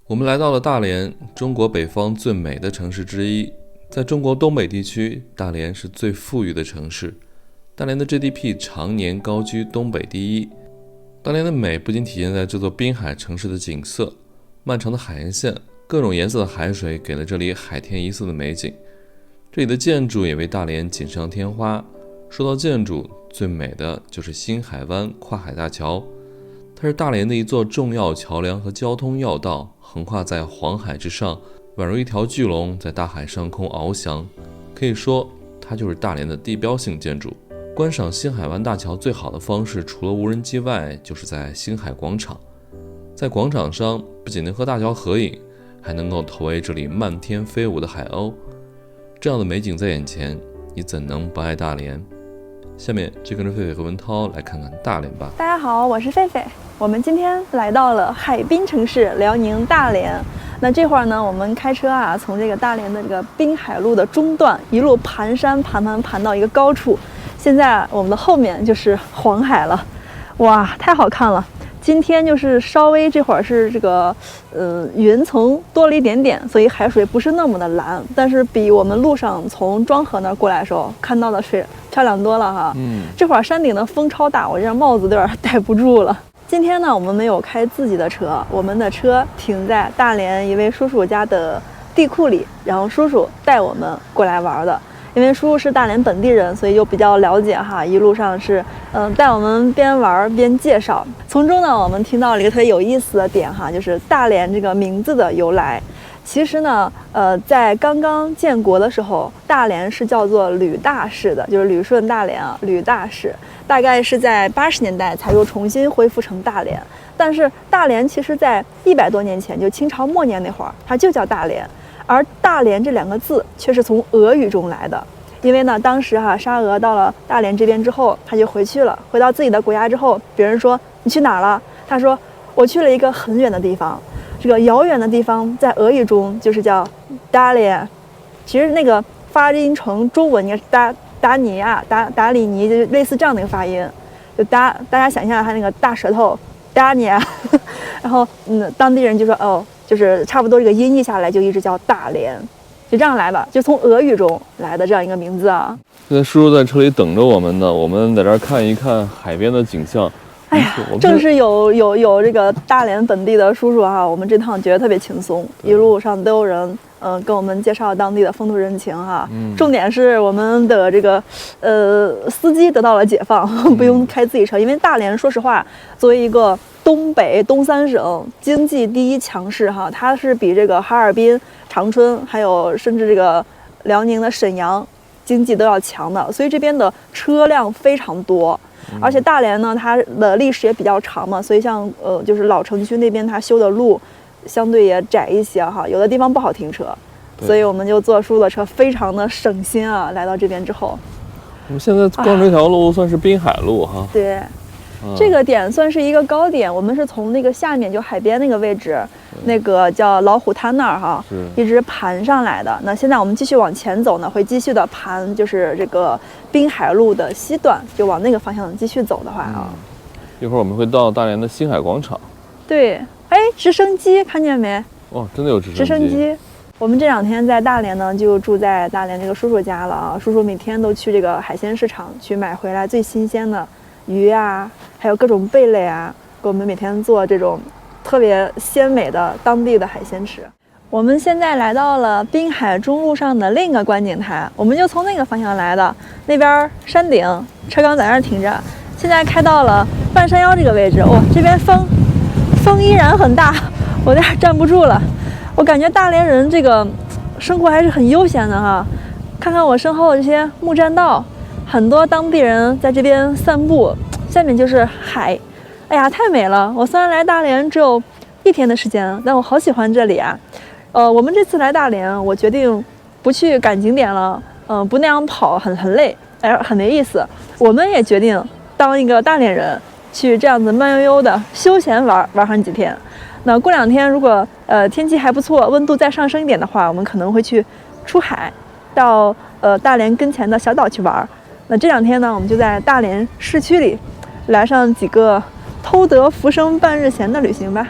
我们来到了大连，中国北方最美的城市之一。在中国东北地区，大连是最富裕的城市。大连的 GDP 常年高居东北第一。大连的美不仅体现在这座滨海城市的景色，漫长的海岸线，各种颜色的海水给了这里海天一色的美景。这里的建筑也为大连锦上添花。说到建筑，最美的就是新海湾跨海大桥。它是大连的一座重要桥梁和交通要道，横跨在黄海之上，宛如一条巨龙在大海上空翱翔。可以说，它就是大连的地标性建筑。观赏新海湾大桥最好的方式，除了无人机外，就是在星海广场。在广场上，不仅能和大桥合影，还能够投喂这里漫天飞舞的海鸥。这样的美景在眼前，你怎能不爱大连？下面就跟着狒狒和文涛来看看大连吧。大家好，我是狒狒。我们今天来到了海滨城市辽宁大连。那这会儿呢，我们开车从这个大连的这个滨海路的中段一路盘山盘到一个高处。现在我们的后面就是黄海了，哇，太好看了！今天就是稍微这会儿是这个云层多了一点点，所以海水不是那么的蓝，但是比我们路上从庄河那儿过来的时候看到的水漂亮多了哈。这会儿山顶的风超大，我这样帽子有点戴不住了。今天呢，我们没有开自己的车，我们的车停在大连一位叔叔家的地库里，然后叔叔带我们过来玩的。因为叔叔是大连本地人，所以就比较了解哈。一路上是带我们边玩边介绍。从中呢，我们听到了一个特别有意思的点哈，就是大连这个名字的由来。其实呢，在刚刚建国的时候，大连是叫做旅大市的，就是旅顺大连啊，旅大市。大概是在80年代才又重新恢复成大连。但是大连其实在100多年前，就清朝末年那会儿，它就叫大连。而大连这2个字却是从俄语中来的，因为呢，当时沙俄到了大连这边之后，他就回去了，回到自己的国家之后，别人说你去哪儿了？他说我去了一个很远的地方。这个遥远的地方在俄语中就是叫大连，其实那个发音成中文应该是达尼亚、达里尼，就类似这样的一个发音。就大家想象他那个大舌头达尼亚，然后当地人就说哦。就是差不多这个音译下来就一直叫大连，就这样来吧，就从俄语中来的这样一个名字啊。现在叔叔在车里等着我们呢，我们在这儿看一看海边的景象。哎呀，正是有这个大连本地的叔叔哈，我们这趟觉得特别轻松，一路上都有人跟我们介绍当地的风土人情哈。重点是我们的这个司机得到了解放，不用开自己车，因为大连说实话，作为一个东北东3省经济第一强势哈，它是比这个哈尔滨、长春，还有甚至这个辽宁的沈阳经济都要强的，所以这边的车辆非常多。而且大连呢，它的历史也比较长嘛，所以像就是老城区那边它修的路相对也窄一些哈，有的地方不好停车，所以我们就坐叔叔的车，非常的省心啊。来到这边之后，我们现在逛这条路算是滨海路哈。对。这个点算是一个高点，我们是从那个下面就海边那个位置，那个叫老虎滩那儿哈，一直盘上来的。那现在我们继续往前走呢，会继续的盘，就是这个滨海路的西段，就往那个方向继续走的话一会儿我们会到大连的星海广场。对，哎，直升机看见没？哦，真的有直升机。我们这2天在大连呢，就住在大连这个叔叔家了啊。叔叔每天都去这个海鲜市场去买回来最新鲜的鱼啊，还有各种贝类啊，给我们每天做这种特别鲜美的当地的海鲜吃。我们现在来到了滨海中路上的另一个观景台，我们就从那个方向来的。那边山顶车刚在那儿停着，现在开到了半山腰这个位置。这边风依然很大，我有点站不住了。我感觉大连人这个生活还是很悠闲的哈。看看我身后这些木栈道，很多当地人在这边散步，下面就是海。哎呀，太美了！我虽然来大连只有1天的时间，但我好喜欢这里啊。我们这次来大连，我决定不去赶景点了，不那样跑很累，很没意思。我们也决定当一个大连人，去这样子慢悠悠的休闲玩上几天。那过2天如果天气还不错，温度再上升一点的话，我们可能会去出海，到大连跟前的小岛去玩。那这2天呢，我们就在大连市区里来上几个偷得浮生半日闲的旅行吧。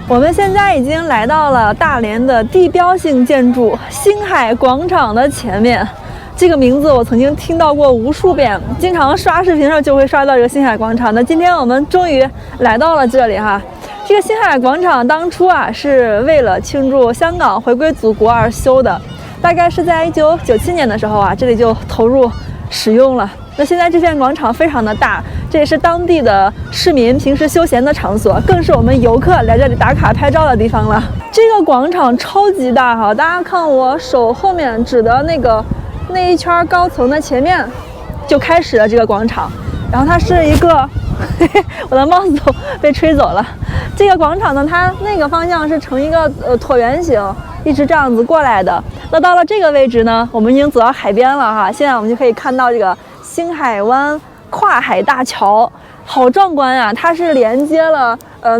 我们现在已经来到了大连的地标性建筑星海广场的前面。这个名字我曾经听到过无数遍，经常刷视频上就会刷到这个星海广场。那今天我们终于来到了这里哈。这个星海广场当初啊是为了庆祝香港回归祖国而修的，大概是在1997年的时候啊，这里就投入使用了。那现在这片广场非常的大，这也是当地的市民平时休闲的场所，更是我们游客来这里打卡拍照的地方了。这个广场超级大哈，大家看我手后面指的那一圈高层的前面就开始了这个广场，然后它是一个我的帽子都被吹走了。这个广场呢，它那个方向是呈一个椭圆形，一直这样子过来的。那到了这个位置呢，我们已经走到海边了哈，现在我们就可以看到这个星海湾跨海大桥，好壮观啊！它是连接了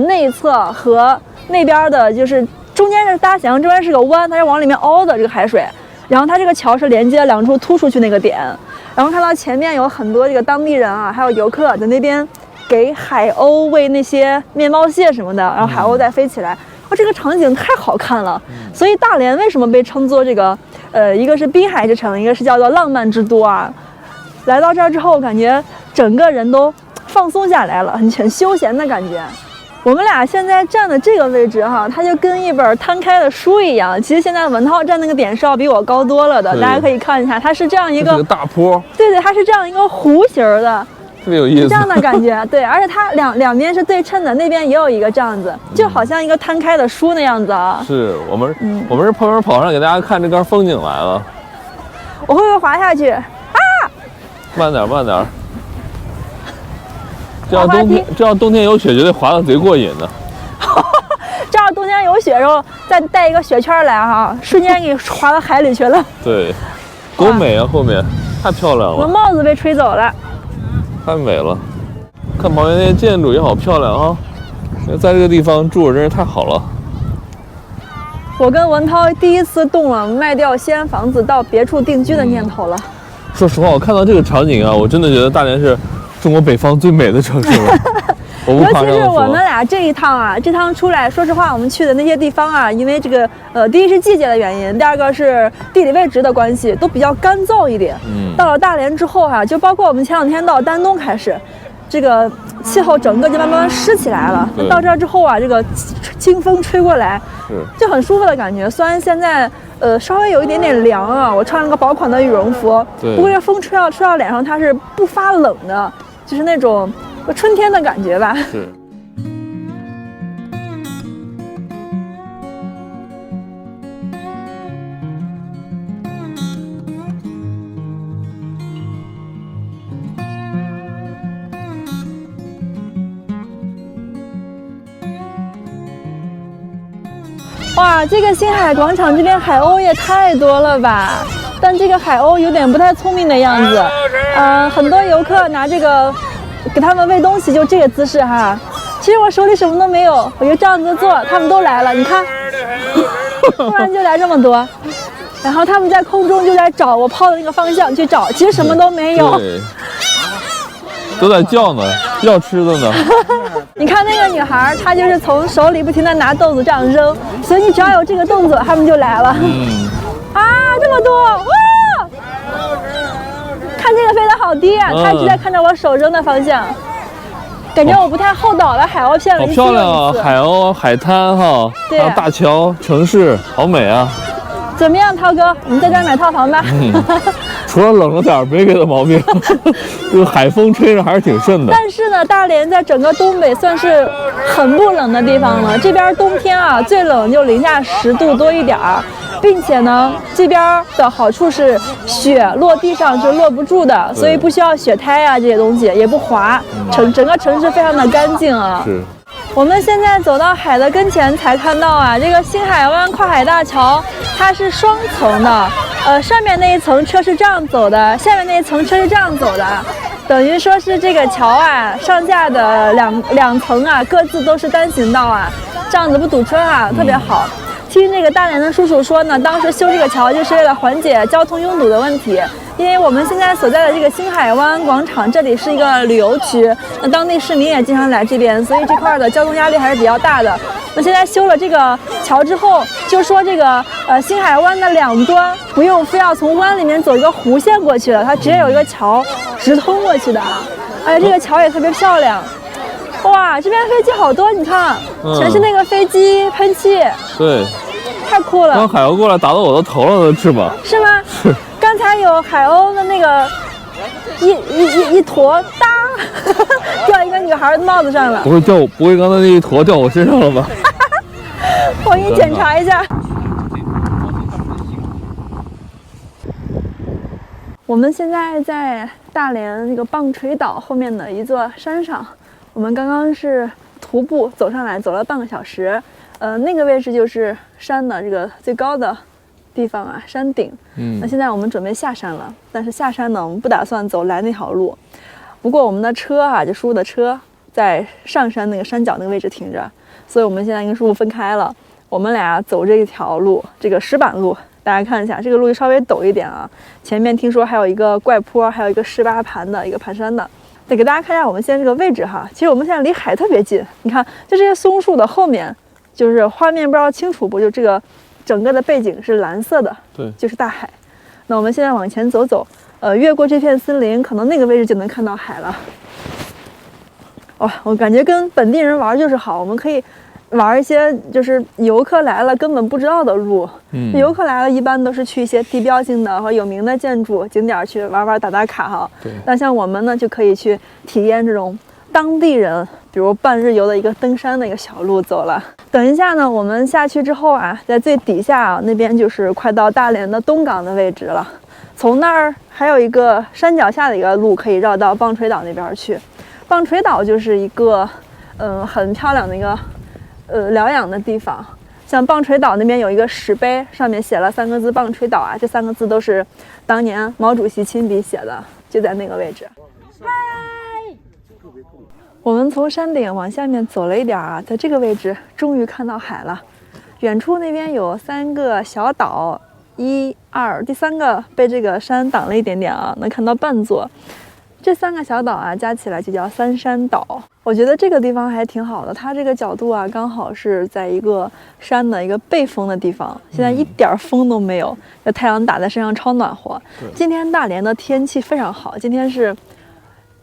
内侧和那边的，就是中间是大家想象中间是个湾，它是往里面凹的这个海水，然后它这个桥是连接两处凸出去那个点，然后看到前面有很多这个当地人啊，还有游客在那边给海鸥喂那些面包蟹什么的，然后海鸥再飞起来。这个场景太好看了，所以大连为什么被称作这个一个是滨海之城，一个是叫做浪漫之都啊？来到这儿之后，感觉整个人都放松下来了，很休闲的感觉。我们俩现在站的这个位置哈，它就跟一本摊开的书一样。其实现在文涛站那个点是要比我高多了的，大家可以看一下，它是这样一个大坡，对，它是这样一个弧形的。特别有意思，这样的感觉，对，而且它两边是对称的，那边也有一个这样子，就好像一个摊开的书那样子啊。是我们是旁边跑上给大家看这杆风景来了。我会不会滑下去啊？慢点。这要冬天有雪，绝对滑得贼过瘾的。这要冬天有雪的时候，再带一个雪圈来哈，瞬间给滑到海里去了。对，多美啊！后面太漂亮了。我帽子被吹走了。太美了，看旁边那些建筑也好漂亮啊！在这个地方住着真是太好了。我跟文涛第一次动了卖掉西安房子到别处定居的念头了。说实话，我看到这个场景啊，我真的觉得大连是中国北方最美的城市了。尤其是我们俩这一趟出来，说实话，我们去的那些地方啊，因为这个第一是季节的原因，第二个是地理位置的关系，都比较干燥一点。到了大连之后哈，就包括我们前两天到丹东开始，这个气候整个就慢慢湿起来了。到这儿之后啊，这个清风吹过来，就很舒服的感觉。虽然现在稍微有一点点凉啊，我穿了个薄款的羽绒服，不过这风吹到脸上，它是不发冷的，就是那种春天的感觉吧。是。哇，这个星海广场这边海鸥也太多了吧！但这个海鸥有点不太聪明的样子，很多游客拿这个给他们喂东西，就这个姿势哈。其实我手里什么都没有，我就这样子做，他们都来了，你看，突然就来这么多，然后他们在空中就在找我抛的那个方向去找，其实什么都没有。都在叫呢，要吃的呢。你看那个女孩，她就是从手里不停地拿豆子这样扔，所以你只要有这个动作，他们就来了。这么多哇！看这个飞得好低啊，她一直在看着我手扔的方向，感觉我不太厚道了。海鸥骗了一次又一次。好漂亮啊！海鸥、海滩哈，还有大桥、城市，好美啊！怎么样，涛哥？我们在这儿买套房吧。除了冷了点，没别的毛病。这个海风吹着还是挺顺的。但是呢，大连在整个东北算是很不冷的地方了。这边冬天啊，最冷就零下10度多一点儿，并且呢，这边的好处是雪落地上是落不住的，所以不需要雪胎啊这些东西，也不滑，整个城市非常的干净啊。是。我们现在走到海的跟前，才看到啊，这个星海湾跨海大桥，它是双层的，上面那一层车是这样走的，下面那一层车是这样走的，等于说是这个桥啊，上下的两层啊，各自都是单行道啊，这样子不堵车啊，特别好。听这个大连的叔叔说呢，当时修这个桥就是为了缓解交通拥堵的问题。因为我们现在所在的这个星海湾广场，这里是一个旅游区，那当地市民也经常来这边，所以这块的交通压力还是比较大的。那现在修了这个桥之后，就说这个星海湾的两端不用非要从湾里面走一个弧线过去了，它直接有一个桥直通过去的啊。而且这个桥也特别漂亮。哇，这边飞机好多，你看，全是那个飞机喷气。对，太酷了。刚海鸥过来打到我的头了，都翅膀。是吗？是。刚才有海鸥的那个一坨哒掉一个女孩的帽子上了。不会刚才那一坨掉我身上了吧？我给你检查一下。我们现在在大连那个棒槌岛后面的一座山上，我们刚刚是徒步走上来，走了半个小时。那个位置就是山的这个最高的地方啊，山顶。那现在我们准备下山了，但是下山呢，我们不打算走来那条路。不过我们的车啊，就叔叔的车在上山那个山脚那个位置停着，所以我们现在跟叔叔分开了。我们俩走这条路，这个石板路，大家看一下，这个路稍微陡一点啊。前面听说还有一个怪坡，还有一个18盘的一个盘山的。得给大家看一下我们现在这个位置哈。其实我们现在离海特别近，你看，就这些松树的后面，就是画面不知道清楚不？就这个整个的背景是蓝色的，对，就是大海。那我们现在往前走走，越过这片森林，可能那个位置就能看到海了。哇，我感觉跟本地人玩就是好，我们可以玩一些就是游客来了根本不知道的路。游客来了一般都是去一些地标性的和有名的建筑景点去玩玩打打卡哈。对。但像我们呢，就可以去体验这种当地人，比如半日游的一个登山的一个小路走了。等一下呢，我们下去之后啊，在最底下啊那边就是快到大连的东港的位置了。从那儿还有一个山脚下的一个路可以绕到棒槌岛那边去。棒槌岛就是一个很漂亮的一个疗养的地方。像棒槌岛那边有一个石碑，上面写了3个字棒槌岛啊，这3个字都是当年毛主席亲笔写的，就在那个位置。我们从山顶往下面走了一点啊，在这个位置终于看到海了。远处那边有3个小岛，1、2，第3个被这个山挡了一点点啊，能看到半座。这3个小岛啊，加起来就叫3山岛。我觉得这个地方还挺好的，它这个角度啊，刚好是在一个山的一个背风的地方，现在一点风都没有，这太阳打在身上超暖和。今天大连的天气非常好，今天是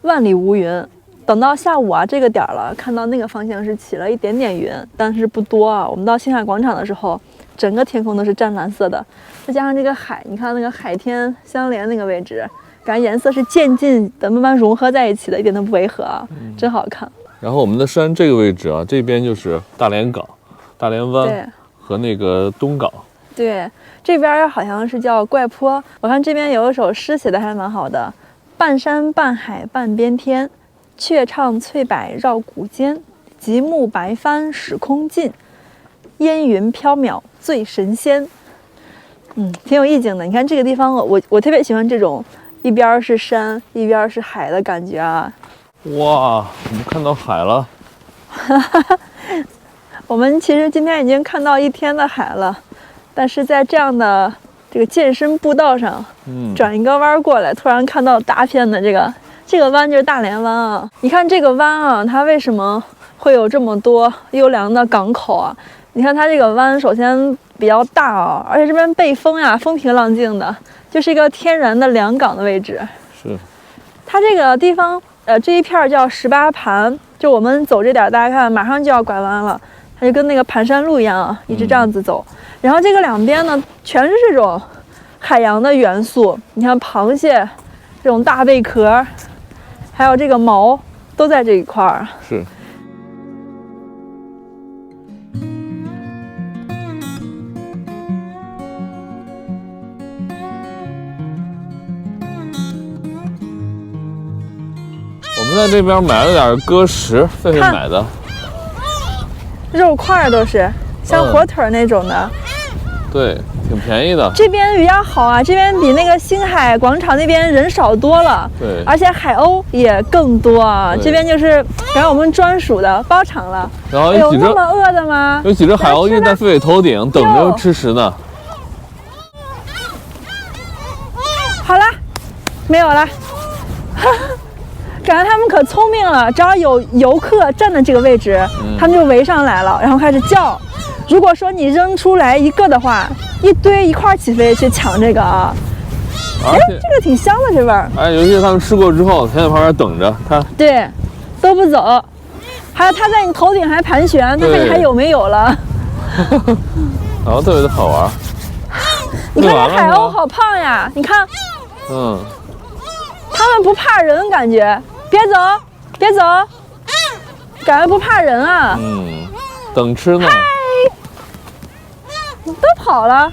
万里无云。等到下午啊，这个点了，看到那个方向是起了一点点云，但是不多啊。我们到星海广场的时候，整个天空都是湛蓝色的，再加上这个海，你看那个海天相连那个位置，感觉颜色是渐进的慢慢融合在一起的，一点都不违和啊，真好看。然后我们的山这个位置啊，这边就是大连港、大连湾和那个东港。对，这边好像是叫怪坡。我看这边有一首诗写的还蛮好的：半山半海半边天，雀唱翠柏绕骨间，极目白帆始空尽，烟云缥缈醉神仙。挺有意境的。你看这个地方，我特别喜欢这种一边是山一边是海的感觉啊。哇，我们看到海了。我们其实今天已经看到一天的海了，但是在这样的这个健身步道上，转一个弯过来，突然看到大片的这个湾就是大连湾啊。你看这个湾啊，它为什么会有这么多优良的港口啊？你看它这个湾首先比较大啊，而且这边背风呀，风平浪静的，就是一个天然的良港的位置。是。它这个地方，这一片叫18盘，就我们走这点，大家看马上就要拐弯了，它就跟那个盘山路一样啊，一直这样子走。然后这个两边呢，全是这种海洋的元素，你看螃蟹这种大贝壳，还有这个毛都在这一块儿。是。我们在这边买了点鸽食，狒狒买的，肉块都是像火腿那种的。对，挺便宜的。这边比较好啊，这边比那个星海广场那边人少多了。对，而且海鸥也更多啊，这边就是感觉我们专属的包场了。然后有那么饿的吗？有几只海鸥一直在狒狒头顶等着吃食呢。好了，没有了。感觉他们可聪明了，只要有游客站在这个位置，他们就围上来了，然后开始叫。如果说你扔出来一个的话，一堆一块起飞去抢这个啊。哎，这个挺香的这味儿。哎，尤其是他们吃过之后，还在旁边等着，看。对，都不走。还有它在你头顶还盘旋，它看你还有没有了。然后特别的好玩。你看这海鸥好胖呀，你看。它们不怕人，感觉。别走，别走，感觉不怕人啊。等吃呢。都跑了。